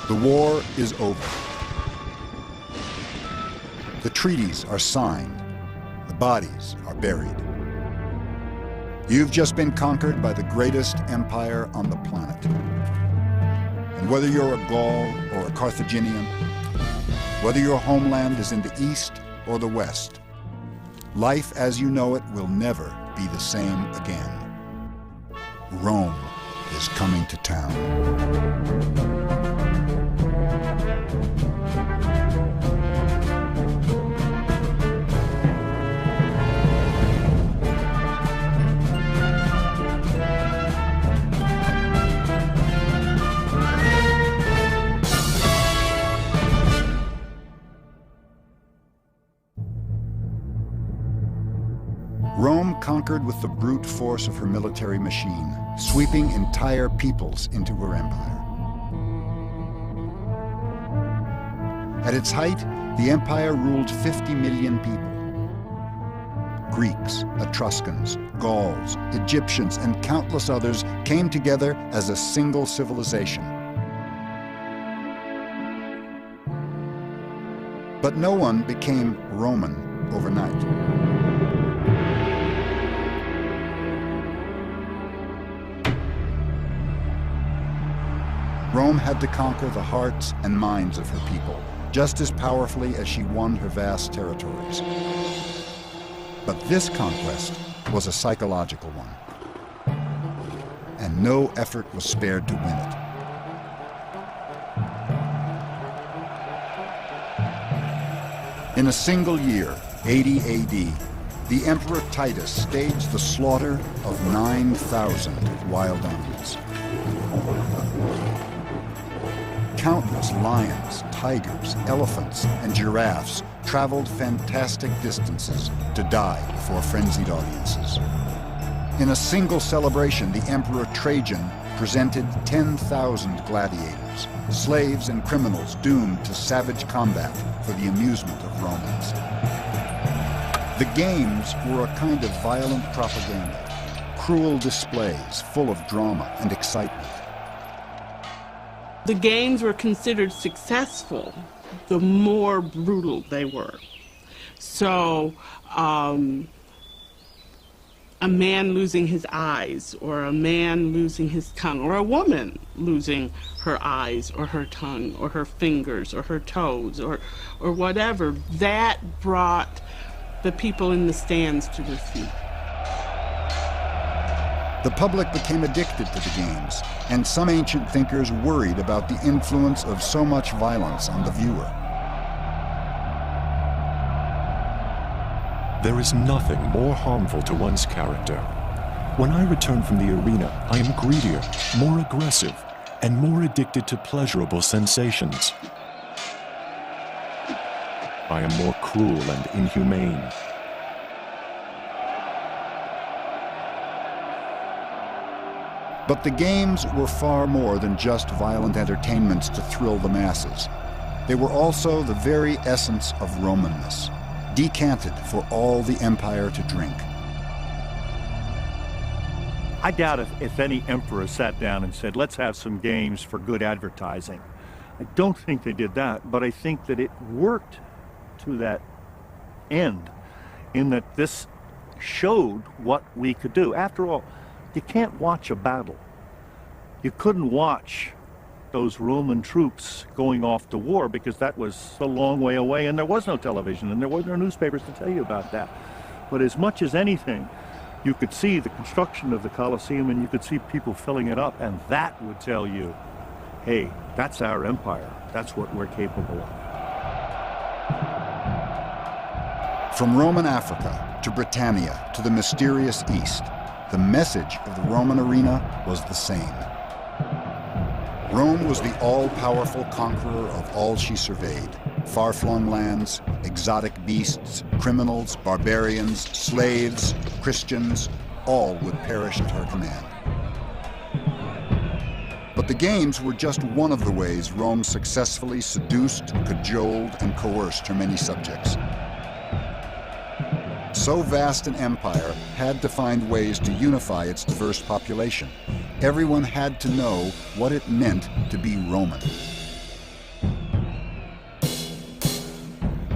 The war is over. The treaties are signed. The bodies are buried. You've just been conquered by the greatest empire on the planet. And whether you're a Gaul or a Carthaginian, whether your homeland is in the east or the west, life as you know it will never be the same again. Rome is coming to town. Rome conquered with the brute force of her military machine, sweeping entire peoples into her empire. At its height, the empire ruled 50 million people. Greeks, Etruscans, Gauls, Egyptians, and countless others came together as a single civilization. But no one became Roman overnight. Rome had to conquer the hearts and minds of her people, just as powerfully as she won her vast territories. But this conquest was a psychological one, and no effort was spared to win it. In a single year, 80 AD, the Emperor Titus staged the slaughter of 9,000 wild animals. Countless lions, tigers, elephants, and giraffes traveled fantastic distances to die before frenzied audiences. In a single celebration, the Emperor Trajan presented 10,000 gladiators, slaves and criminals doomed to savage combat for the amusement of Romans. The games were a kind of violent propaganda, cruel displays full of drama and excitement. The games were considered successful the more brutal they were. So a man losing his eyes, or a man losing his tongue, or a woman losing her eyes or her tongue or her fingers or her toes or whatever, that brought the people in the stands to their feet. The public became addicted to the games, and some ancient thinkers worried about the influence of so much violence on the viewer. There is nothing more harmful to one's character. When I return from the arena, I am greedier, more aggressive, and more addicted to pleasurable sensations. I am more cruel and inhumane. But the games were far more than just violent entertainments to thrill the masses. They were also the very essence of Romanness, decanted for all the empire to drink. I doubt if any emperor sat down and said, let's have some games for good advertising. I don't think they did that, but I think that it worked to that end, in that this showed what we could do. After all, you can't watch a battle. You couldn't watch those Roman troops going off to war because that was a long way away, and there was no television and there were no newspapers to tell you about that. But as much as anything, you could see the construction of the Colosseum and you could see people filling it up, and that would tell you, hey, that's our empire. That's what we're capable of. From Roman Africa to Britannia to the mysterious East, the message of the Roman arena was the same. Rome was the all-powerful conqueror of all she surveyed. Far-flung lands, exotic beasts, criminals, barbarians, slaves, Christians, all would perish at her command. But the games were just one of the ways Rome successfully seduced, cajoled, and coerced her many subjects. So vast an empire had to find ways to unify its diverse population. Everyone had to know what it meant to be Roman.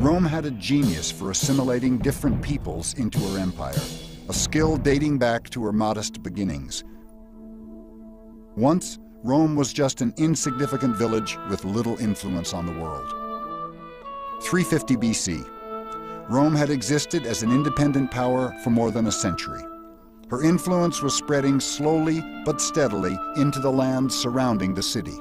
Rome had a genius for assimilating different peoples into her empire, a skill dating back to her modest beginnings. Once, Rome was just an insignificant village with little influence on the world. 350 BC. Rome had existed as an independent power for more than a century. Her influence was spreading slowly but steadily into the lands surrounding the city.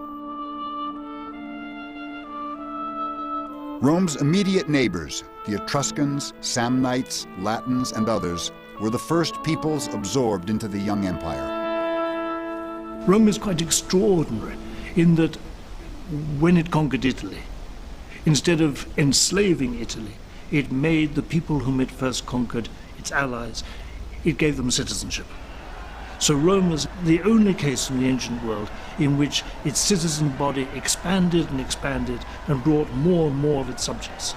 Rome's immediate neighbors, the Etruscans, Samnites, Latins, and others, were the first peoples absorbed into the young empire. Rome is quite extraordinary in that when it conquered Italy, instead of enslaving Italy, it made the people whom it first conquered its allies. It gave them citizenship. So Rome was the only case in the ancient world in which its citizen body expanded and expanded and brought more and more of its subjects.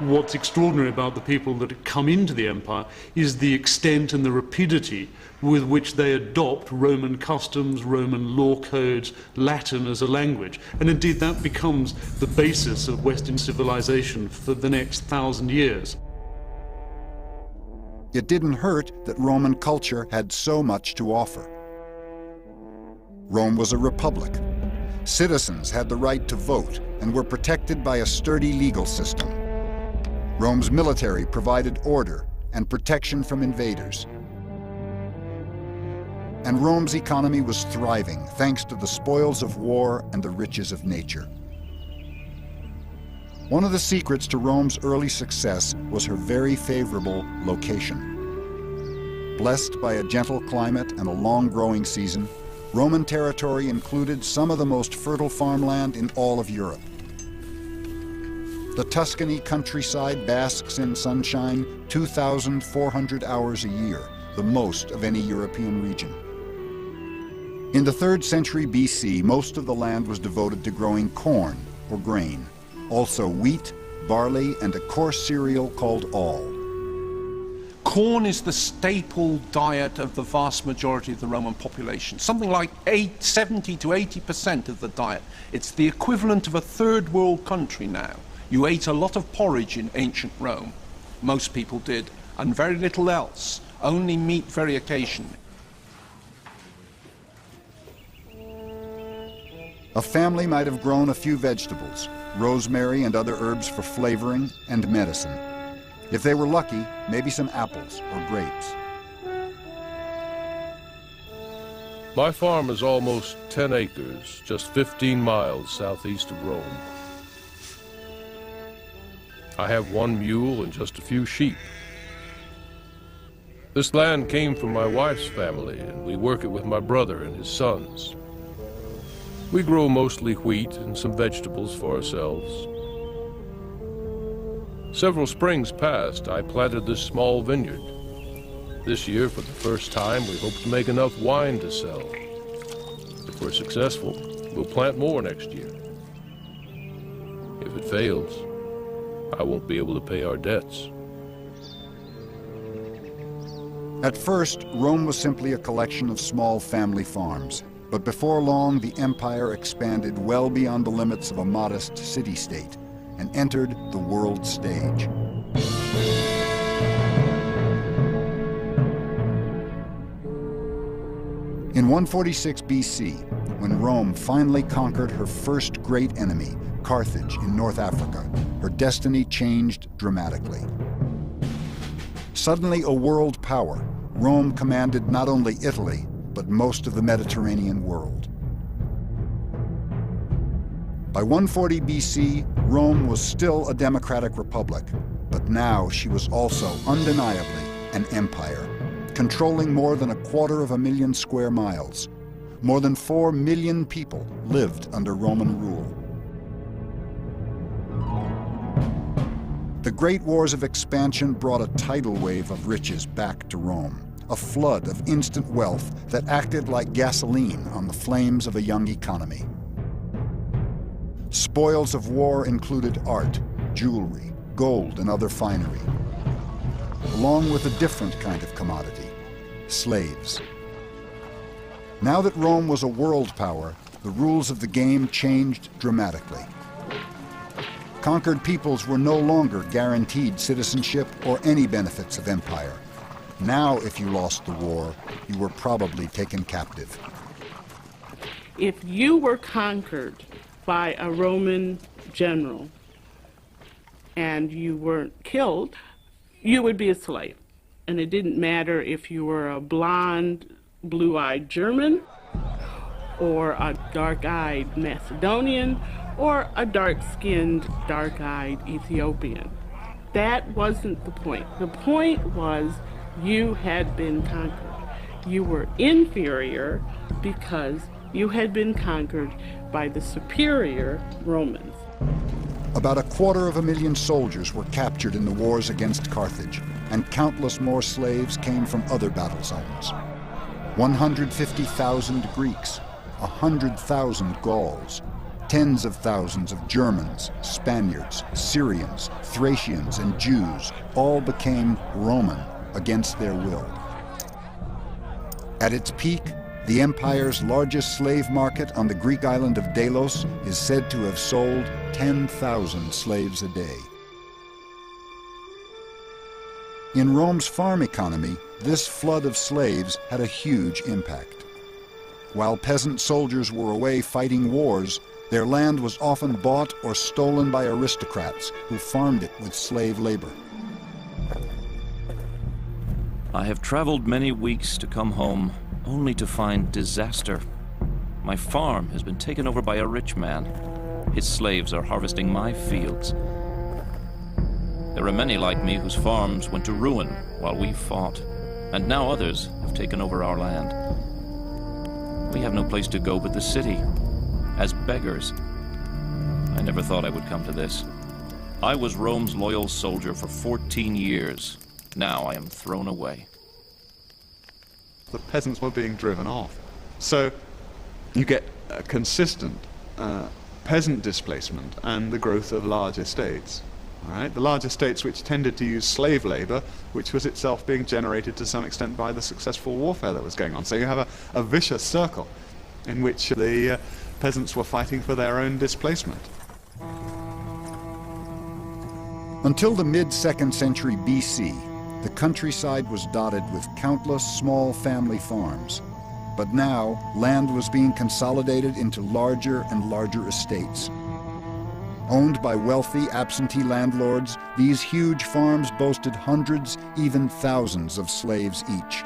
What's extraordinary about the people that have come into the empire is the extent and the rapidity with which they adopt Roman customs, Roman law codes, Latin as a language. And indeed that becomes the basis of Western civilization for the next 1,000 years. It didn't hurt that Roman culture had so much to offer. Rome was a republic. Citizens had the right to vote and were protected by a sturdy legal system. Rome's military provided order and protection from invaders. And Rome's economy was thriving thanks to the spoils of war and the riches of nature. One of the secrets to Rome's early success was her very favorable location. Blessed by a gentle climate and a long growing season, Roman territory included some of the most fertile farmland in all of Europe. The Tuscany countryside basks in sunshine 2,400 hours a year, the most of any European region. In the 3rd century BC, most of the land was devoted to growing corn or grain, also wheat, barley, and a coarse cereal called all. Corn is the staple diet of the vast majority of the Roman population, something like 70 to 80% of the diet. It's the equivalent of a third world country now. You ate a lot of porridge in ancient Rome, most people did, and very little else, only meat very occasionally. A family might have grown a few vegetables, rosemary and other herbs for flavoring and medicine. If they were lucky, maybe some apples or grapes. My farm is almost 10 acres, just 15 miles southeast of Rome. I have 1 mule and just a few sheep. This land came from my wife's family, and we work it with my brother and his sons. We grow mostly wheat and some vegetables for ourselves. Several springs past, I planted this small vineyard. This year, for the first time, we hope to make enough wine to sell. If we're successful, we'll plant more next year. If it fails, I won't be able to pay our debts. At first, Rome was simply a collection of small family farms. But before long, the empire expanded well beyond the limits of a modest city-state and entered the world stage. In 146 BC, when Rome finally conquered her first great enemy, Carthage in North Africa, her destiny changed dramatically. Suddenly a world power, Rome commanded not only Italy, but most of the Mediterranean world. By 140 BC, Rome was still a democratic republic, but now she was also undeniably an empire, controlling more than 250,000 square miles. More than 4 million people lived under Roman rule. The great wars of expansion brought a tidal wave of riches back to Rome, a flood of instant wealth that acted like gasoline on the flames of a young economy. Spoils of war included art, jewelry, gold, and other finery, along with a different kind of commodity, slaves. Now that Rome was a world power, the rules of the game changed dramatically. Conquered peoples were no longer guaranteed citizenship or any benefits of empire. Now, if you lost the war, you were probably taken captive. If you were conquered by a Roman general and you weren't killed, you would be a slave. And it didn't matter if you were a blonde, blue-eyed German, or a dark-eyed Macedonian, or a dark-skinned, dark-eyed Ethiopian. That wasn't the point. The point was you had been conquered. You were inferior because you had been conquered by the superior Romans. About 250,000 soldiers were captured in the wars against Carthage, and countless more slaves came from other battle zones. 150,000 Greeks, 100,000 Gauls, tens of thousands of Germans, Spaniards, Syrians, Thracians, and Jews all became Roman against their will. At its peak, the empire's largest slave market on the Greek island of Delos is said to have sold 10,000 slaves a day. In Rome's farm economy, this flood of slaves had a huge impact. While peasant soldiers were away fighting wars, their land was often bought or stolen by aristocrats who farmed it with slave labor. I have traveled many weeks to come home, only to find disaster. My farm has been taken over by a rich man. His slaves are harvesting my fields. There are many like me whose farms went to ruin while we fought, and now others have taken over our land. We have no place to go but the city, as beggars. I never thought I would come to this. I was Rome's loyal soldier for 14 years. Now I am thrown away. The peasants were being driven off. So you get a consistent peasant displacement and the growth of large estates. All right? The large estates which tended to use slave labor, which was itself being generated to some extent by the successful warfare that was going on. So you have a vicious circle in which the peasants were fighting for their own displacement. Until the mid-2nd century BC, the countryside was dotted with countless small family farms. But now, land was being consolidated into larger and larger estates. Owned by wealthy absentee landlords, these huge farms boasted hundreds, even thousands of slaves each.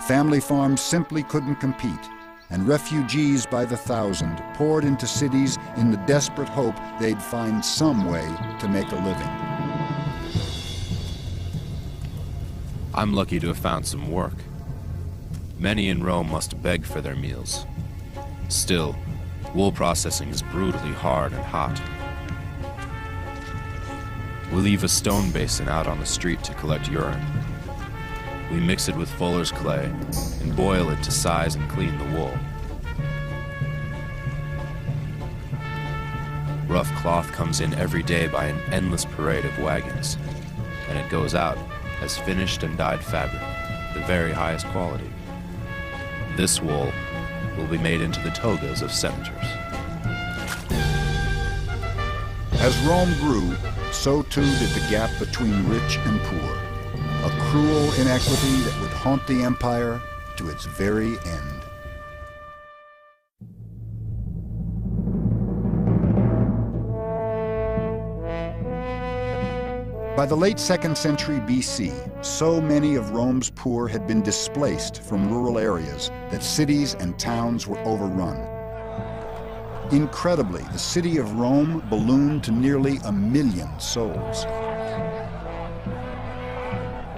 Family farms simply couldn't compete, and refugees by the thousand poured into cities in the desperate hope they'd find some way to make a living. I'm lucky to have found some work. Many in Rome must beg for their meals. Still, wool processing is brutally hard and hot. We leave a stone basin out on the street to collect urine. We mix it with fuller's clay and boil it to size and clean the wool. Rough cloth comes in every day by an endless parade of wagons, and it goes out as finished and dyed fabric, the very highest quality. This wool will be made into the togas of senators. As Rome grew, so too did the gap between rich and poor, a cruel inequity that would haunt the empire to its very end. By the late 2nd century BC, so many of Rome's poor had been displaced from rural areas that cities and towns were overrun. Incredibly, the city of Rome ballooned to nearly 1 million souls.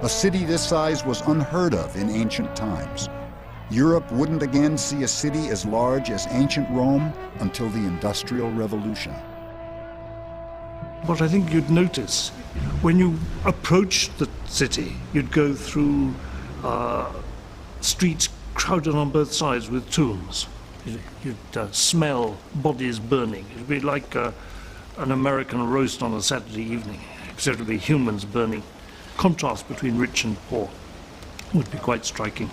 A city this size was unheard of in ancient times. Europe wouldn't again see a city as large as ancient Rome until the Industrial Revolution. What I think you'd notice, when you approached the city, you'd go through streets crowded on both sides with tombs. You'd smell bodies burning. It'd be like an American roast on a Saturday evening, except it'd be humans burning. Contrast between rich and poor would be quite striking.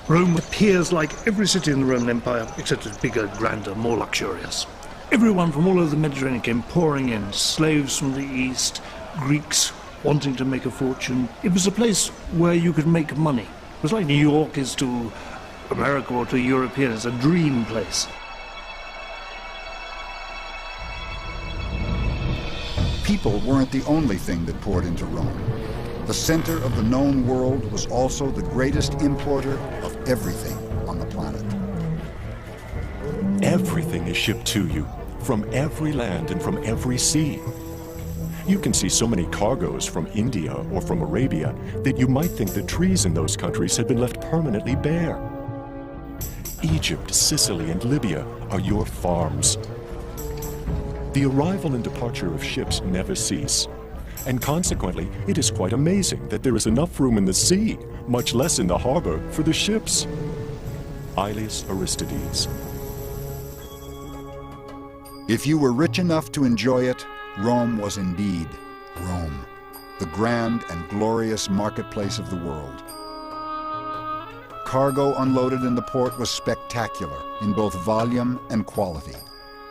Rome appears like every city in the Roman Empire, except it's bigger, grander, more luxurious. Everyone from all over the Mediterranean came pouring in, slaves from the east, Greeks wanting to make a fortune. It was a place where you could make money. It was like New York is to America or to Europeans, a dream place. People weren't the only thing that poured into Rome. The center of the known world was also the greatest importer of everything on the planet. Everything is shipped to you, from every land and from every sea. You can see so many cargoes from India or from Arabia that you might think the trees in those countries had been left permanently bare. Egypt, Sicily, and Libya are your farms. The arrival and departure of ships never cease, and consequently, it is quite amazing that there is enough room in the sea, much less in the harbor, for the ships. Aelius Aristides. If you were rich enough to enjoy it, Rome was indeed Rome, the grand and glorious marketplace of the world. Cargo unloaded in the port was spectacular in both volume and quality.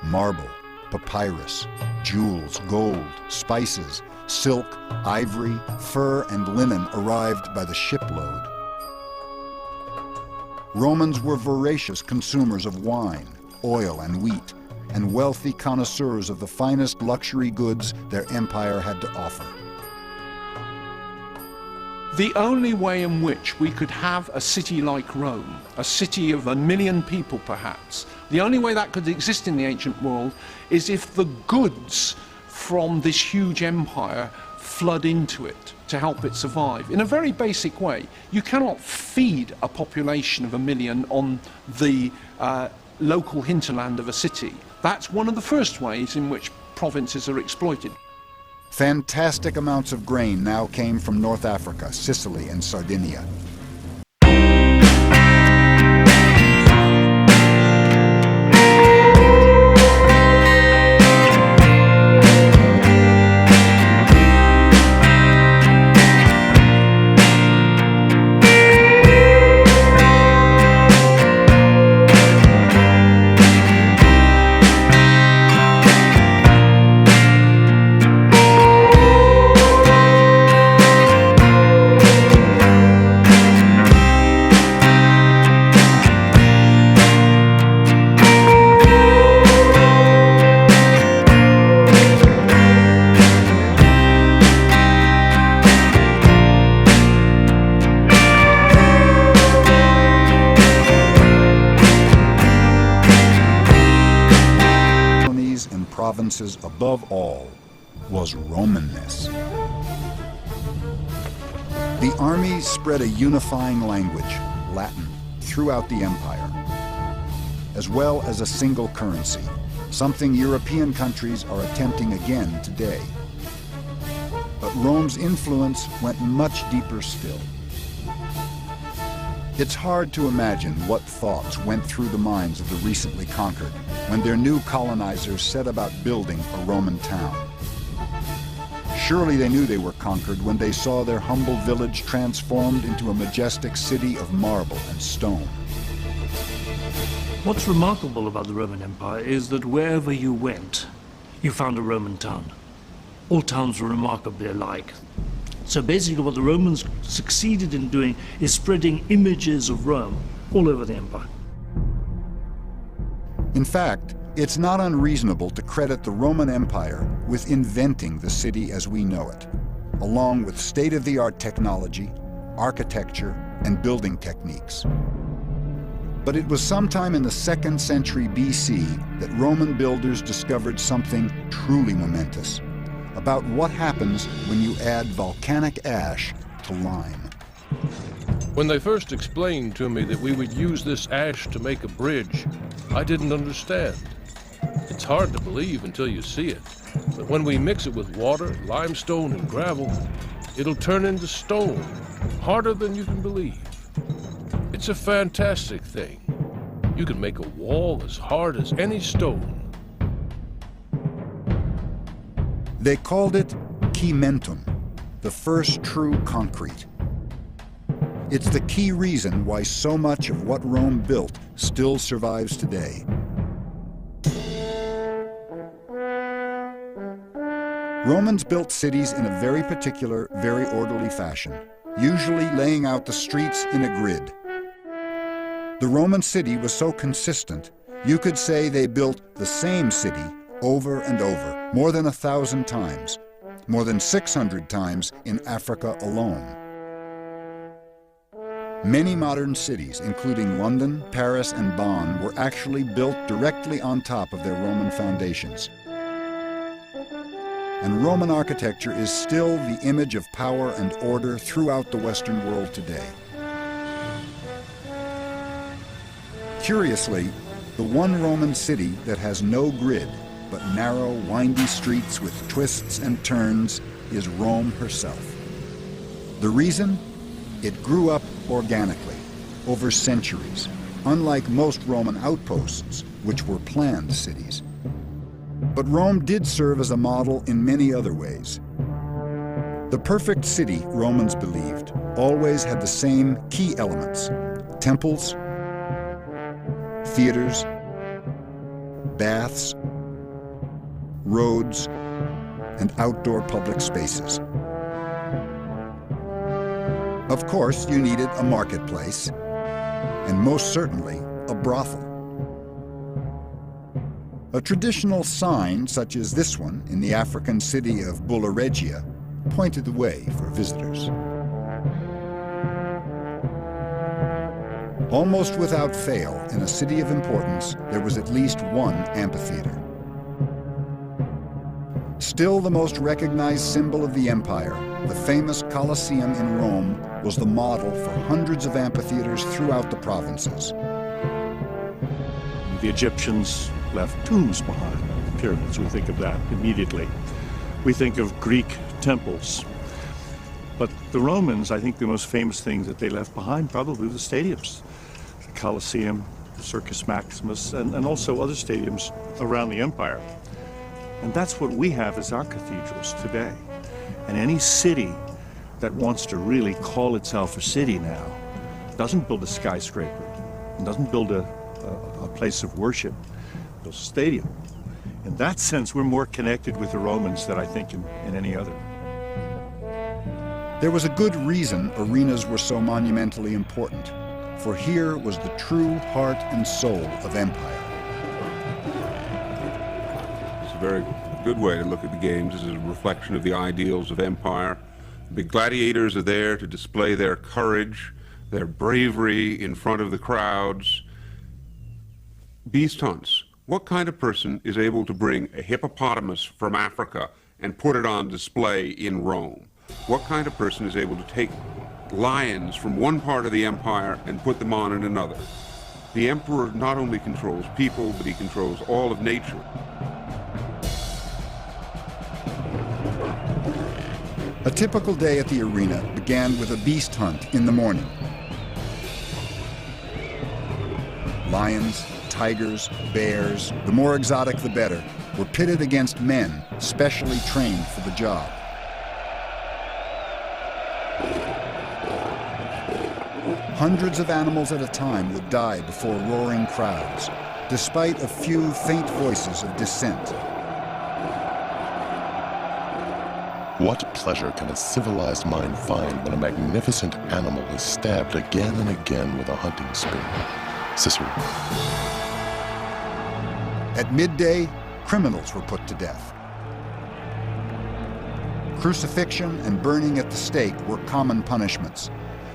Marble, papyrus, jewels, gold, spices, silk, ivory, fur, and linen arrived by the shipload. Romans were voracious consumers of wine, oil, and wheat, and wealthy connoisseurs of the finest luxury goods their empire had to offer. The only way in which we could have a city like Rome, a city of 1 million people perhaps, the only way that could exist in the ancient world is if the goods from this huge empire flood into it to help it survive. In a very basic way, you cannot feed a population of 1 million on the local hinterland of a city. That's one of the first ways in which provinces are exploited. Fantastic amounts of grain now came from North Africa, Sicily, and Sardinia. Provinces above all was Romanness. The armies spread a unifying language, Latin, throughout the empire, as well as a single currency, something European countries are attempting again today. But Rome's influence went much deeper still. It's hard to imagine what thoughts went through the minds of the recently conquered when their new colonizers set about building a Roman town. Surely they knew they were conquered when they saw their humble village transformed into a majestic city of marble and stone. What's remarkable about the Roman Empire is that wherever you went, you found a Roman town. All towns were remarkably alike. So basically what the Romans succeeded in doing is spreading images of Rome all over the empire. In fact, it's not unreasonable to credit the Roman Empire with inventing the city as we know it, along with state-of-the-art technology, architecture, and building techniques. But it was sometime in the 2nd century BC that Roman builders discovered something truly momentous about what happens when you add volcanic ash to lime. When they first explained to me that we would use this ash to make a bridge, I didn't understand. It's hard to believe until you see it, but when we mix it with water, limestone, and gravel, it'll turn into stone, harder than you can believe. It's a fantastic thing. You can make a wall as hard as any stone. They called it cimentum, the first true concrete. It's the key reason why so much of what Rome built still survives today. Romans built cities in a very particular, very orderly fashion, usually laying out the streets in a grid. The Roman city was so consistent, you could say they built the same city over and over, more than 1,000 times, more than 600 times in Africa alone. Many modern cities, including London, Paris, and Bonn, were actually built directly on top of their Roman foundations. And Roman architecture is still the image of power and order throughout the Western world today. Curiously, the one Roman city that has no grid, but narrow, windy streets with twists and turns, is Rome herself. The reason? It grew up organically, over centuries, unlike most Roman outposts, which were planned cities. But Rome did serve as a model in many other ways. The perfect city, Romans believed, always had the same key elements: temples, theaters, baths, roads, and outdoor public spaces. Of course, you needed a marketplace, and most certainly a brothel. A traditional sign, such as this one in the African city of Bulgaria, pointed the way for visitors. Almost without fail, in a city of importance, there was at least one amphitheater. Still the most recognized symbol of the empire, the famous Colosseum in Rome was the model for hundreds of amphitheaters throughout the provinces. The Egyptians left tombs behind, pyramids. We think of that immediately. We think of Greek temples. But the Romans, I think the most famous things that they left behind probably were the stadiums. The Colosseum, the Circus Maximus, and also other stadiums around the empire. And that's what we have as our cathedrals today. And any city that wants to really call itself a city now doesn't build a skyscraper, and doesn't build a place of worship, builds a stadium. In that sense, we're more connected with the Romans than I think in any other. There was a good reason arenas were so monumentally important, for here was the true heart and soul of empire. It's a very good way to look at the games as a reflection of the ideals of empire. The gladiators are there to display their courage, their bravery in front of the crowds. Beast hunts. What kind of person is able to bring a hippopotamus from Africa and put it on display in Rome? What kind of person is able to take lions from one part of the empire and put them on in another? The emperor not only controls people, but he controls all of nature. A typical day at the arena began with a beast hunt in the morning. Lions, tigers, bears, the more exotic the better, were pitted against men specially trained for the job. Hundreds of animals at a time would die before roaring crowds, despite a few faint voices of dissent. What pleasure can a civilized mind find when a magnificent animal is stabbed again and again with a hunting spear? Cicero. At midday, criminals were put to death. Crucifixion and burning at the stake were common punishments,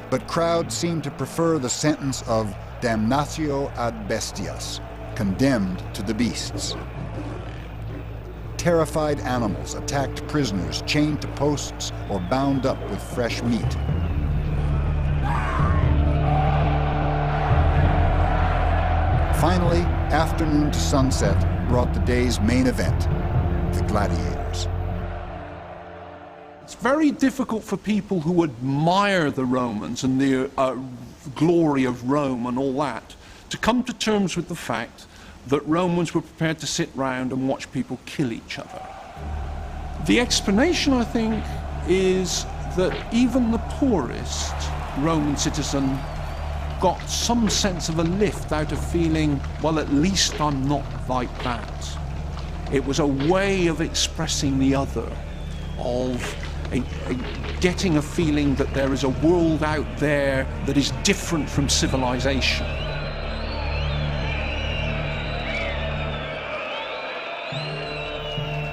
but crowds seemed to prefer the sentence of damnatio ad bestias, condemned to the beasts. Terrified animals attacked prisoners chained to posts or bound up with fresh meat. Finally, afternoon to sunset brought the day's main event, the gladiators. It's very difficult for people who admire the Romans and the glory of Rome and all that to come to terms with the fact that Romans were prepared to sit round and watch people kill each other. The explanation, I think, is that even the poorest Roman citizen got some sense of a lift out of feeling, well, at least I'm not like that. It was a way of expressing the other. of getting a feeling that there is a world out there that is different from civilization.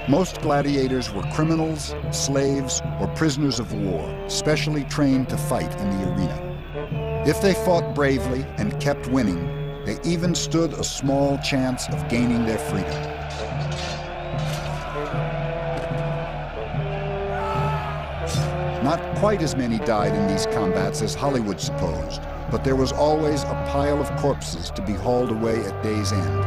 Most gladiators were criminals, slaves, or prisoners of war, specially trained to fight in the arena. If they fought bravely and kept winning, they even stood a small chance of gaining their freedom. Not quite as many died in these combats as Hollywood supposed, but there was always a pile of corpses to be hauled away at day's end.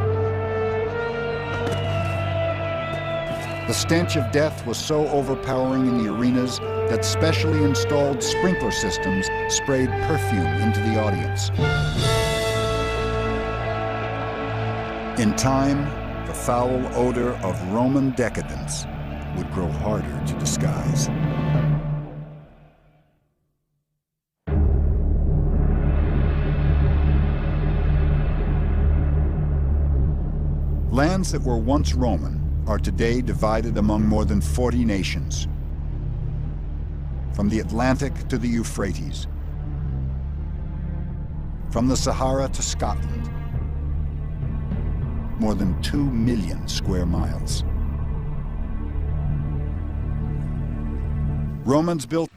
The stench of death was so overpowering in the arenas that specially installed sprinkler systems sprayed perfume into the audience. In time, the foul odor of Roman decadence would grow harder to disguise. Lands that were once Roman are today divided among more than 40 nations. From the Atlantic to the Euphrates, from the Sahara to Scotland, more than 2 million square miles. Romans built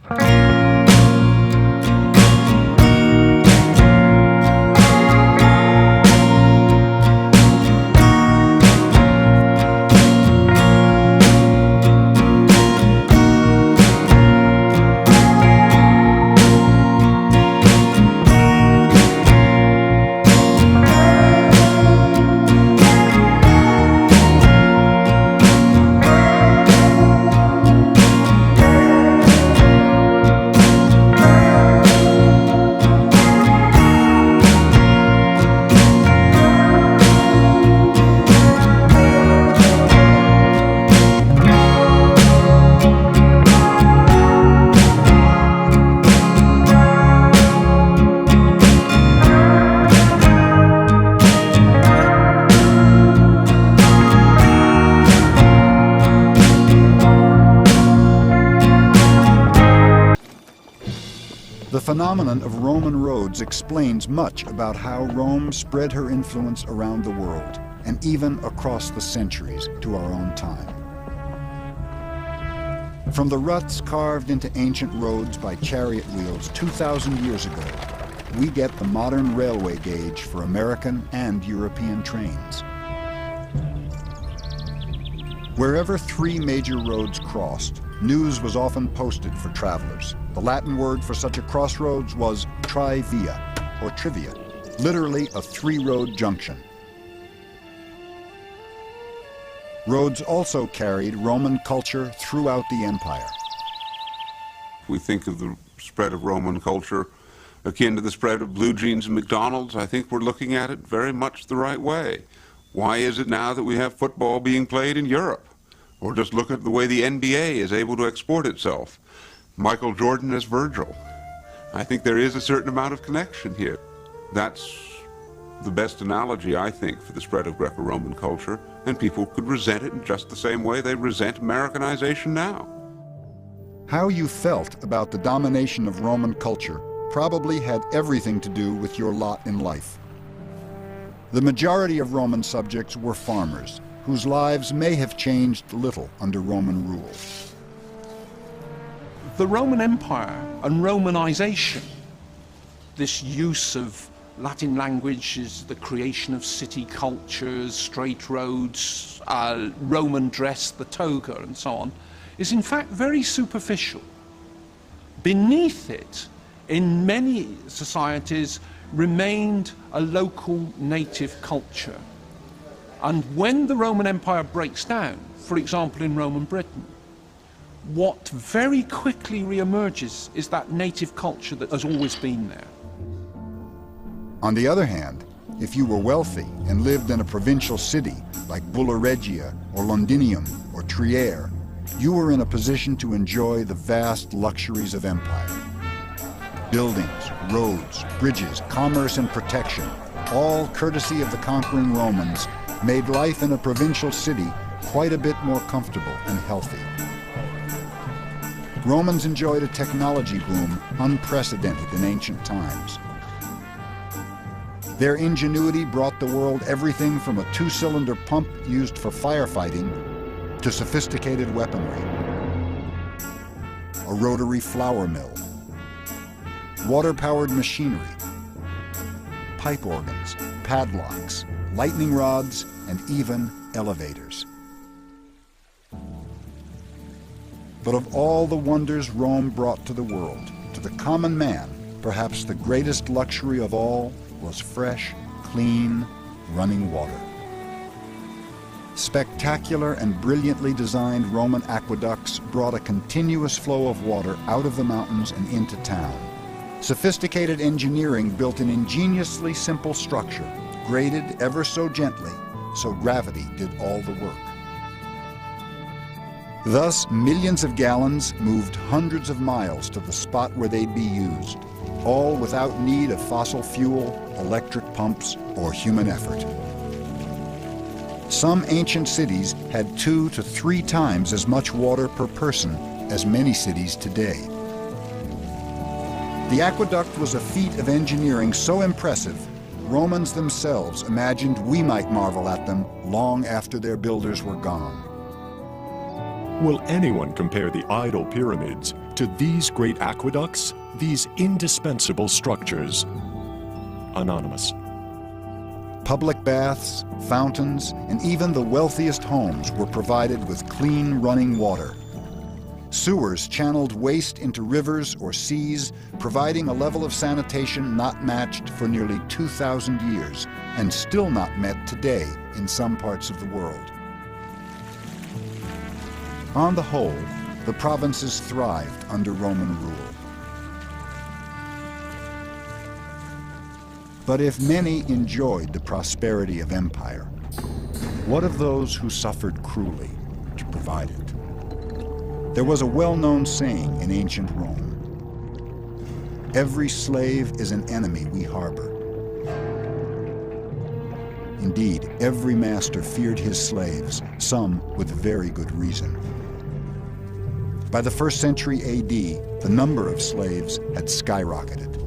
The phenomenon of Roman roads explains much about how Rome spread her influence around the world, and even across the centuries to our own time. From the ruts carved into ancient roads by chariot wheels 2,000 years ago, we get the modern railway gauge for American and European trains. Wherever 3 major roads crossed, news was often posted for travelers. The Latin word for such a crossroads was trivia, or trivia, literally a 3-road junction. Roads also carried Roman culture throughout the empire. We think of the spread of Roman culture akin to the spread of blue jeans and McDonald's. I think we're looking at it very much the right way. Why is it now that we have football being played in Europe? Or just look at the way the NBA is able to export itself. Michael Jordan as Virgil. I think there is a certain amount of connection here. That's the best analogy, I think, for the spread of Greco-Roman culture, and people could resent it in just the same way they resent Americanization now. How you felt about the domination of Roman culture probably had everything to do with your lot in life. The majority of Roman subjects were farmers, whose lives may have changed little under Roman rule. The Roman Empire and Romanization, this use of Latin language is the creation of city cultures, straight roads, Roman dress, the toga, and so on, is in fact very superficial. Beneath it, in many societies, remained a local native culture. And when the Roman Empire breaks down, for example in Roman Britain, what very quickly re-emerges is that native culture that has always been there. On the other hand, if you were wealthy and lived in a provincial city like Bulla Regia or Londinium or Trier, you were in a position to enjoy the vast luxuries of empire. Buildings, roads, bridges, commerce and protection, all courtesy of the conquering Romans, made life in a provincial city quite a bit more comfortable and healthy. Romans enjoyed a technology boom unprecedented in ancient times. Their ingenuity brought the world everything from a two-cylinder pump used for firefighting to sophisticated weaponry, a rotary flour mill, water-powered machinery, pipe organs, padlocks, lightning rods, and even elevators. But of all the wonders Rome brought to the world, to the common man, perhaps the greatest luxury of all was fresh, clean, running water. Spectacular and brilliantly designed Roman aqueducts brought a continuous flow of water out of the mountains and into town. Sophisticated engineering built an ingeniously simple structure, graded ever so gently, so gravity did all the work. Thus, millions of gallons moved hundreds of miles to the spot where they'd be used, all without need of fossil fuel, electric pumps, or human effort. Some ancient cities had 2 to 3 times as much water per person as many cities today. The aqueduct was a feat of engineering so impressive, Romans themselves imagined we might marvel at them long after their builders were gone. Will anyone compare the idol pyramids to these great aqueducts, these indispensable structures? Anonymous. Public baths, fountains, and even the wealthiest homes were provided with clean running water. Sewers channeled waste into rivers or seas, providing a level of sanitation not matched for nearly 2,000 years, and still not met today in some parts of the world. On the whole, the provinces thrived under Roman rule. But if many enjoyed the prosperity of empire, what of those who suffered cruelly to provide it? There was a well-known saying in ancient Rome: "Every slave is an enemy we harbor." Indeed, every master feared his slaves, some with very good reason. By the 1st century AD, the number of slaves had skyrocketed.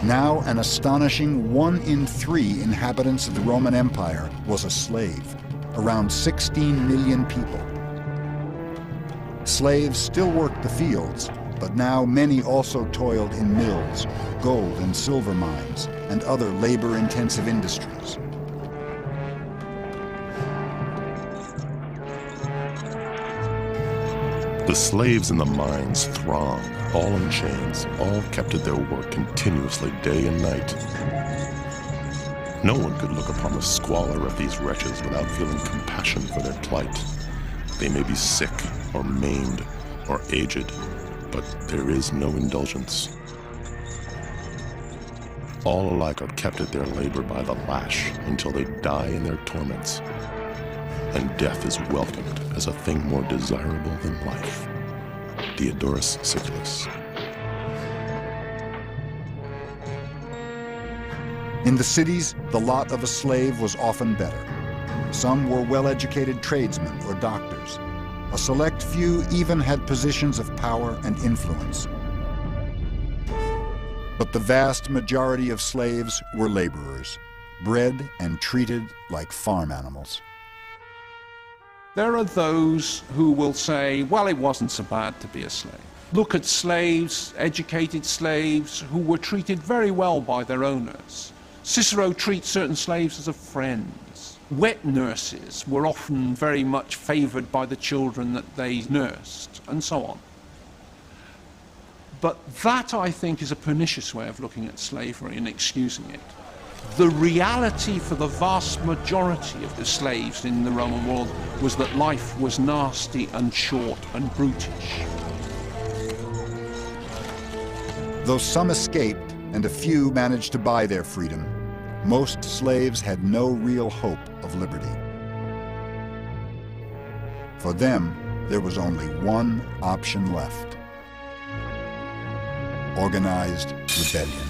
Now, an astonishing 1 in 3 inhabitants of the Roman Empire was a slave, around 16 million people. Slaves still worked the fields, but now many also toiled in mills, gold and silver mines, and other labor-intensive industries. The slaves in the mines thronged, all in chains, all kept at their work continuously day and night. No one could look upon the squalor of these wretches without feeling compassion for their plight. They may be sick, or maimed, or aged, but there is no indulgence. All alike are kept at their labor by the lash until they die in their torments. And death is welcomed as a thing more desirable than life. Diodorus Siculus. In the cities, the lot of a slave was often better. Some were well-educated tradesmen or doctors. A select few even had positions of power and influence. But the vast majority of slaves were laborers, bred and treated like farm animals. There are those who will say, well, it wasn't so bad to be a slave. Look at slaves, educated slaves, who were treated very well by their owners. Cicero treats certain slaves as friends. Wet nurses were often very much favored by the children that they nursed, and so on. But that, I think, is a pernicious way of looking at slavery and excusing it. The reality for the vast majority of the slaves in the Roman world was that life was nasty and short and brutish. Though some escaped and a few managed to buy their freedom, most slaves had no real hope of liberty. For them, there was only one option left: organized rebellion.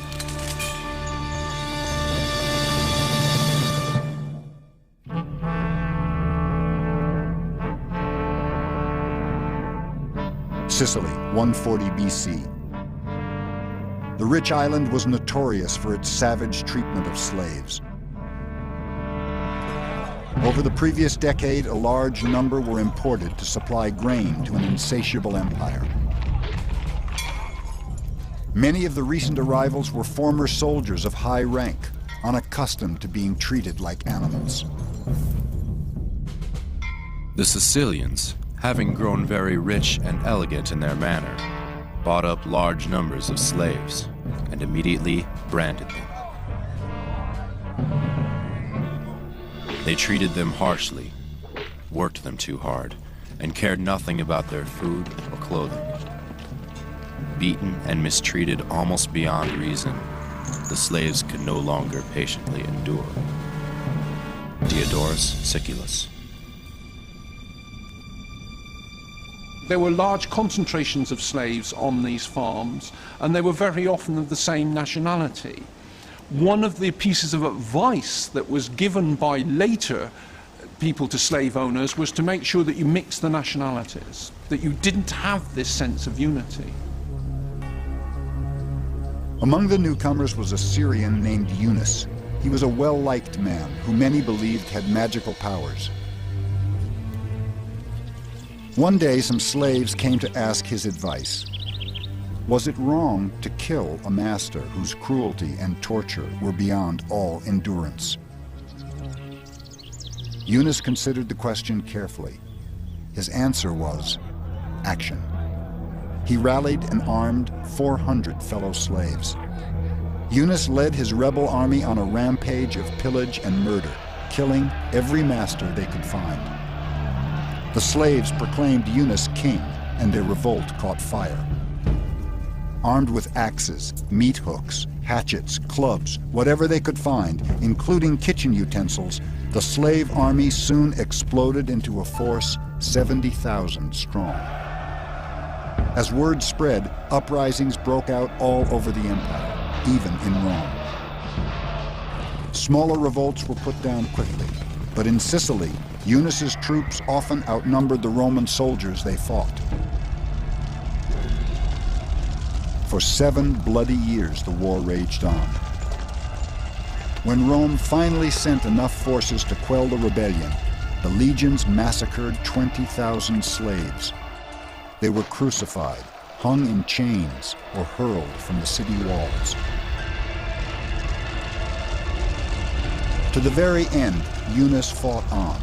Sicily, 140 BC. The rich island was notorious for its savage treatment of slaves. Over the previous decade, a large number were imported to supply grain to an insatiable empire. Many of the recent arrivals were former soldiers of high rank, unaccustomed to being treated like animals. The Sicilians, having grown very rich and elegant in their manner, bought up large numbers of slaves and immediately branded them. They treated them harshly, worked them too hard, and cared nothing about their food or clothing. Beaten and mistreated almost beyond reason, the slaves could no longer patiently endure. Diodorus Siculus. There were large concentrations of slaves on these farms, and they were very often of the same nationality. One of the pieces of advice that was given by later people to slave owners was to make sure that you mixed the nationalities, that you didn't have this sense of unity. Among the newcomers was a Syrian named Yunus. He was a well-liked man who many believed had magical powers. One day, some slaves came to ask his advice. Was it wrong to kill a master whose cruelty and torture were beyond all endurance? Yunus considered the question carefully. His answer was action. He rallied and armed 400 fellow slaves. Yunus led his rebel army on a rampage of pillage and murder, killing every master they could find. The slaves proclaimed Yunus king, and their revolt caught fire. Armed with axes, meat hooks, hatchets, clubs, whatever they could find, including kitchen utensils, the slave army soon exploded into a force 70,000 strong. As word spread, uprisings broke out all over the empire, even in Rome. Smaller revolts were put down quickly, but in Sicily, Yunus's troops often outnumbered the Roman soldiers they fought. For 7 bloody years, the war raged on. When Rome finally sent enough forces to quell the rebellion, the legions massacred 20,000 slaves. They were crucified, hung in chains, or hurled from the city walls. To the very end, Yunus fought on,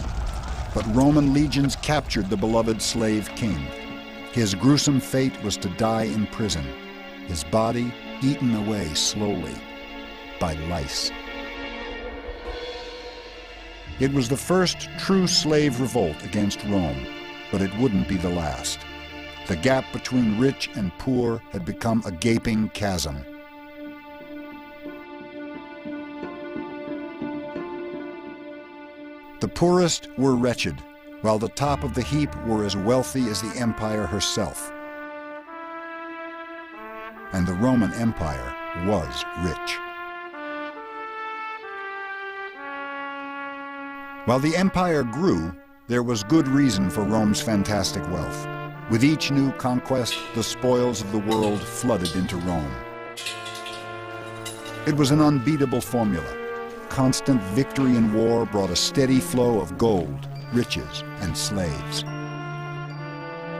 but Roman legions captured the beloved slave king. His gruesome fate was to die in prison, his body eaten away slowly by lice. It was the first true slave revolt against Rome, but it wouldn't be the last. The gap between rich and poor had become a gaping chasm. The poorest were wretched, while the top of the heap were as wealthy as the empire herself. And the Roman Empire was rich. While the empire grew, there was good reason for Rome's fantastic wealth. With each new conquest, the spoils of the world flooded into Rome. It was an unbeatable formula. Constant victory in war brought a steady flow of gold, riches, and slaves.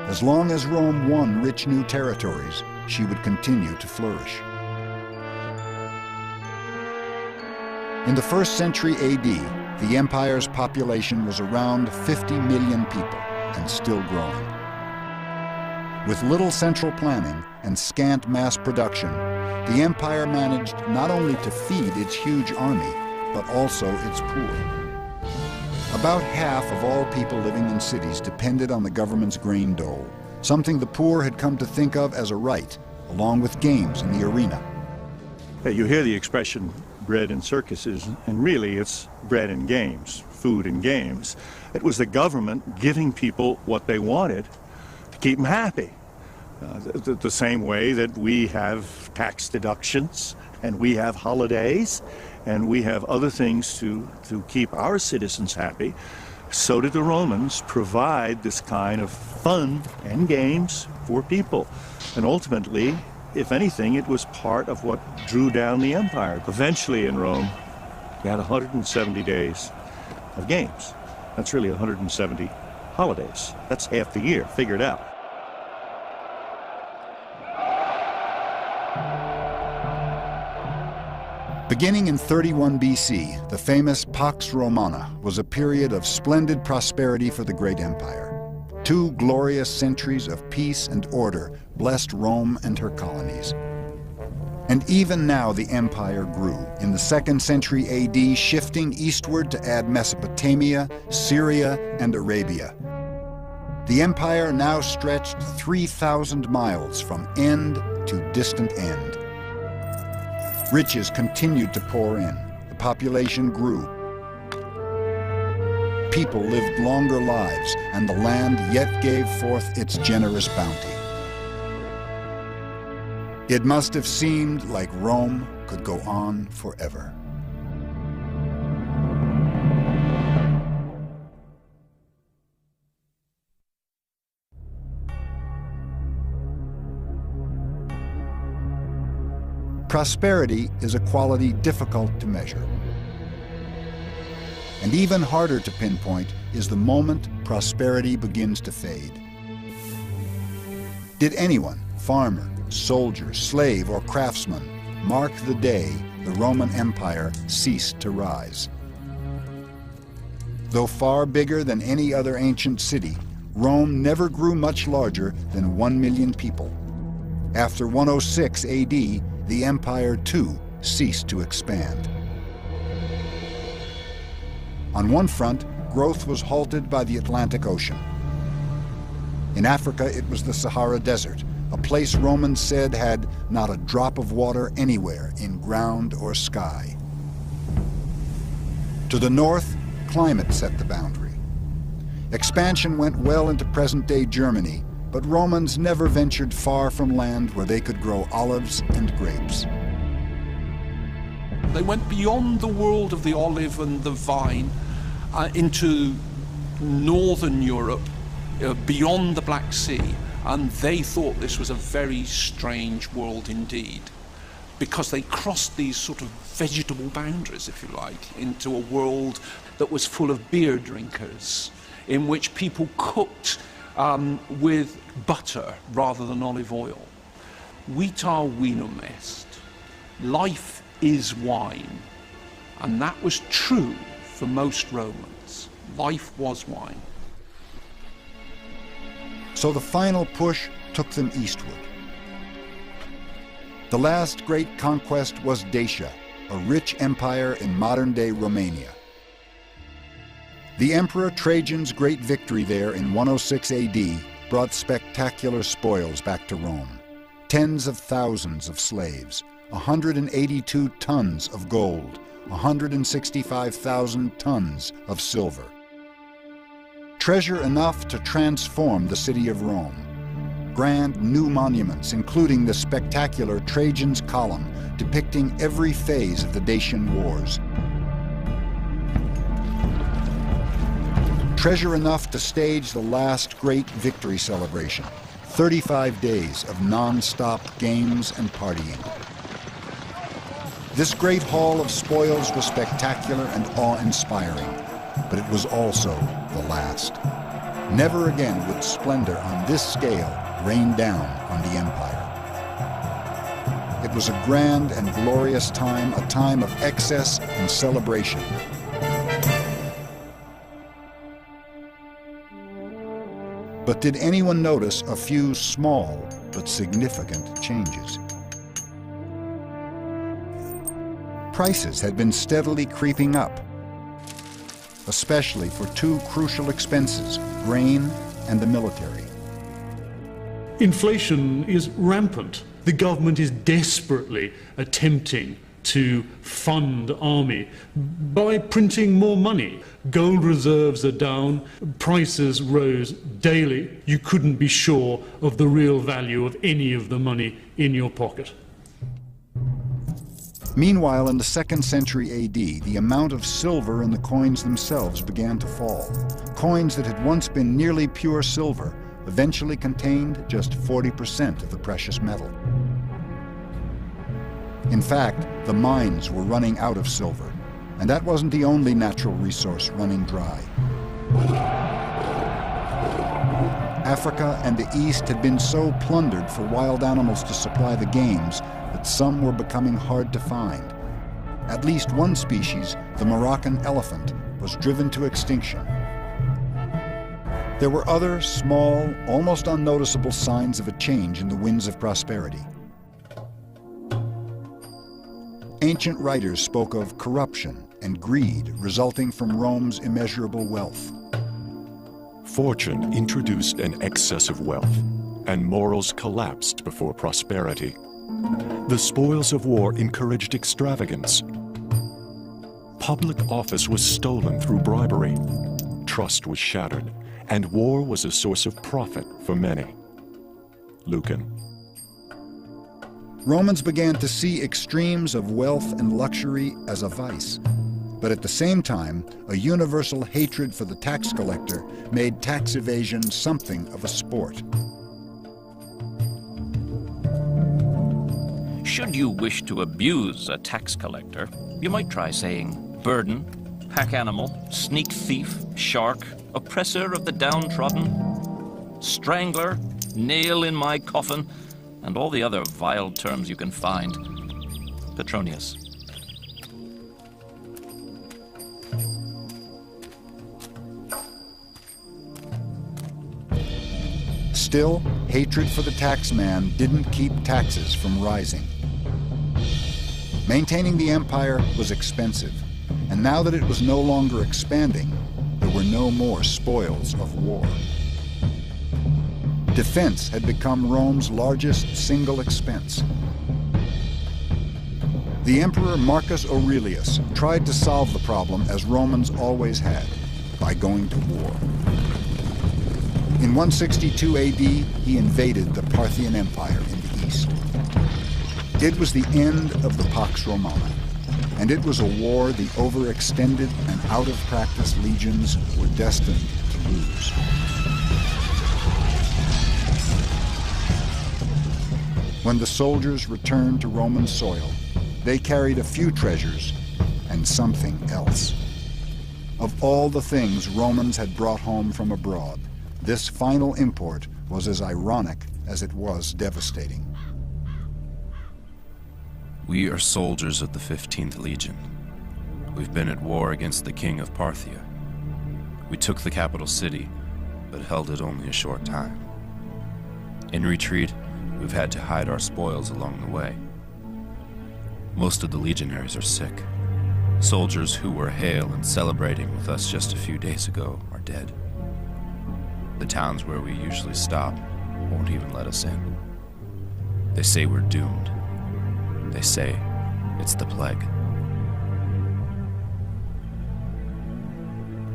As long as Rome won rich new territories, she would continue to flourish. In the 1st century AD, the empire's population was around 50 million people and still growing. With little central planning and scant mass production, the empire managed not only to feed its huge army, but also its poor. About half of all people living in cities depended on the government's grain dole, something the poor had come to think of as a right, along with games in the arena. You hear the expression bread and circuses, and really it's bread and games, food and games. It was the government giving people what they wanted to keep them happy. The same way that we have tax deductions, and we have holidays, and we have other things to keep our citizens happy, so did the Romans provide this kind of fun and games for people. And ultimately, if anything, it was part of what drew down the empire. Eventually in Rome, you had 170 days of games. That's really 170 holidays. That's half the year, figured out. Beginning in 31 BC, the famous Pax Romana was a period of splendid prosperity for the great empire. 2 glorious centuries of peace and order blessed Rome and her colonies. And even now the empire grew, in the 2nd century AD, shifting eastward to add Mesopotamia, Syria, and Arabia. The empire now stretched 3,000 miles from end to distant end. Riches continued to pour in. The population grew. People lived longer lives, and the land yet gave forth its generous bounty. It must have seemed like Rome could go on forever. Prosperity is a quality difficult to measure. And even harder to pinpoint is the moment prosperity begins to fade. Did anyone, farmer, soldier, slave, or craftsman, mark the day the Roman Empire ceased to rise? Though far bigger than any other ancient city, Rome never grew much larger than 1 million people. After 106 AD, the empire too ceased to expand. On one front, growth was halted by the Atlantic Ocean. In Africa, it was the Sahara Desert, a place Romans said had not a drop of water anywhere in ground or sky. To the north, climate set the boundary. Expansion went well into present-day Germany, but Romans never ventured far from land where they could grow olives and grapes. They went beyond the world of the olive and the vine into northern Europe, beyond the Black Sea, and they thought this was a very strange world indeed, because they crossed these sort of vegetable boundaries, if you like, into a world that was full of beer drinkers, in which people cooked with butter rather than olive oil. Vita vinum est. Life is wine. And that was true for most Romans. Life was wine. So the final push took them eastward. The last great conquest was Dacia, a rich empire in modern-day Romania. The Emperor Trajan's great victory there in 106 AD brought spectacular spoils back to Rome. Tens of thousands of slaves, 182 tons of gold, 165,000 tons of silver. Treasure enough to transform the city of Rome. Grand new monuments, including the spectacular Trajan's Column, depicting every phase of the Dacian Wars. Treasure enough to stage the last great victory celebration. 35 days of non-stop games and partying. This great haul of spoils was spectacular and awe-inspiring, but it was also the last. Never again would splendor on this scale rain down on the empire. It was a grand and glorious time, a time of excess and celebration. But did anyone notice a few small but significant changes? Prices had been steadily creeping up, especially for 2 crucial expenses, grain and the military. Inflation is rampant. The government is desperately attempting to fund army by printing more money. Gold reserves are down, prices rose daily. You couldn't be sure of the real value of any of the money in your pocket. Meanwhile, in the 2nd century AD, the amount of silver in the coins themselves began to fall. Coins that had once been nearly pure silver eventually contained just 40% of the precious metal. In fact, the mines were running out of silver, and that wasn't the only natural resource running dry. Africa and the East had been so plundered for wild animals to supply the games that some were becoming hard to find. At least one species, the Moroccan elephant, was driven to extinction. There were other small, almost unnoticeable signs of a change in the winds of prosperity. Ancient writers spoke of corruption and greed resulting from Rome's immeasurable wealth. Fortune introduced an excess of wealth, and morals collapsed before prosperity. The spoils of war encouraged extravagance. Public office was stolen through bribery. Trust was shattered, and war was a source of profit for many. Lucan. Romans began to see extremes of wealth and luxury as a vice. But at the same time, a universal hatred for the tax collector made tax evasion something of a sport. Should you wish to abuse a tax collector, you might try saying burden, pack animal, sneak thief, shark, oppressor of the downtrodden, strangler, nail in my coffin, and all the other vile terms you can find. Petronius. Still, hatred for the taxman didn't keep taxes from rising. Maintaining the empire was expensive, and now that it was no longer expanding, there were no more spoils of war. Defense had become Rome's largest single expense. The Emperor Marcus Aurelius tried to solve the problem as Romans always had, by going to war. In 162 AD, he invaded the Parthian Empire in the east. It was the end of the Pax Romana, and it was a war the overextended and out-of-practice legions were destined to lose. When the soldiers returned to Roman soil, they carried a few treasures and something else. Of all the things Romans had brought home from abroad, this final import was as ironic as it was devastating. We are soldiers of the 15th Legion. We've been at war against the king of Parthia. We took the capital city, but held it only a short time. In retreat, we've had to hide our spoils along the way. Most of the legionaries are sick. Soldiers who were hale and celebrating with us just a few days ago are dead. The towns where we usually stop won't even let us in. They say we're doomed. They say it's the plague.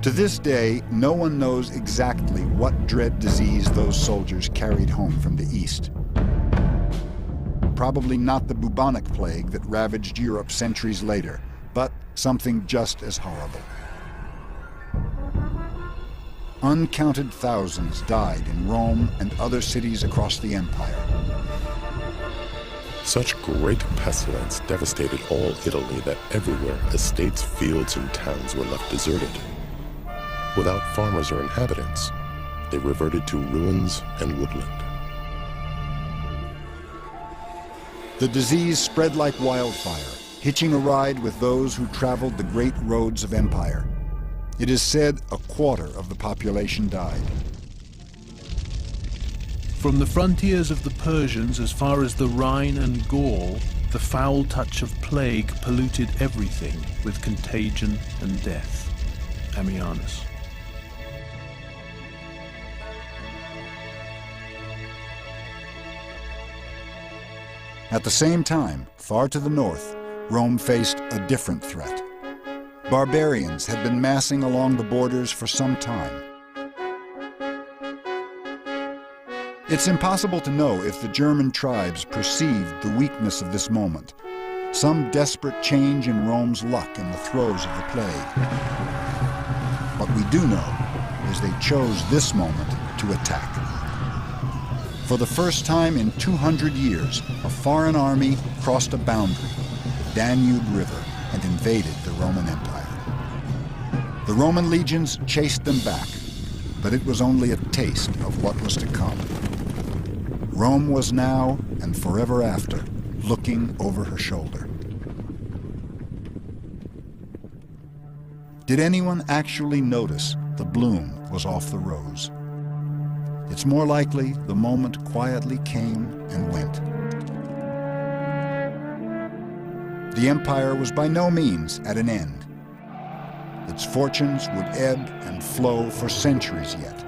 To this day, no one knows exactly what dread disease those soldiers carried home from the east. Probably not the bubonic plague that ravaged Europe centuries later, but something just as horrible. Uncounted thousands died in Rome and other cities across the empire. Such great pestilence devastated all Italy that everywhere estates, fields, and towns were left deserted. Without farmers or inhabitants, they reverted to ruins and woodland. The disease spread like wildfire, hitching a ride with those who traveled the great roads of empire. It is said a quarter of the population died. From the frontiers of the Persians as far as the Rhine and Gaul, the foul touch of plague polluted everything with contagion and death. Ammianus. At the same time, far to the north, Rome faced a different threat. Barbarians had been massing along the borders for some time. It's impossible to know if the German tribes perceived the weakness of this moment, some desperate change in Rome's luck in the throes of the plague. What we do know is they chose this moment to attack. For the first time in 200 years, a foreign army crossed a boundary, the Danube River, and invaded the Roman Empire. The Roman legions chased them back, but it was only a taste of what was to come. Rome was now, and forever after, looking over her shoulder. Did anyone actually notice the bloom was off the rose? It's more likely the moment quietly came and went. The empire was by no means at an end. Its fortunes would ebb and flow for centuries yet.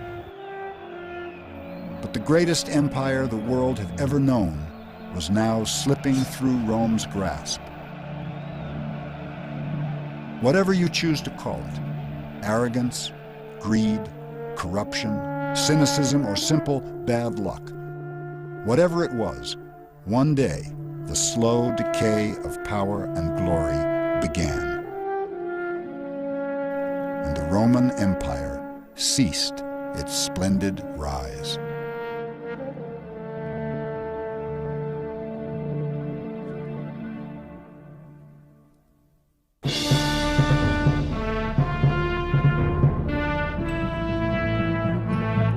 But the greatest empire the world had ever known was now slipping through Rome's grasp. Whatever you choose to call it, arrogance, greed, corruption, cynicism, or simple bad luck, whatever it was, one day the slow decay of power and glory began. And the Roman Empire ceased its splendid rise.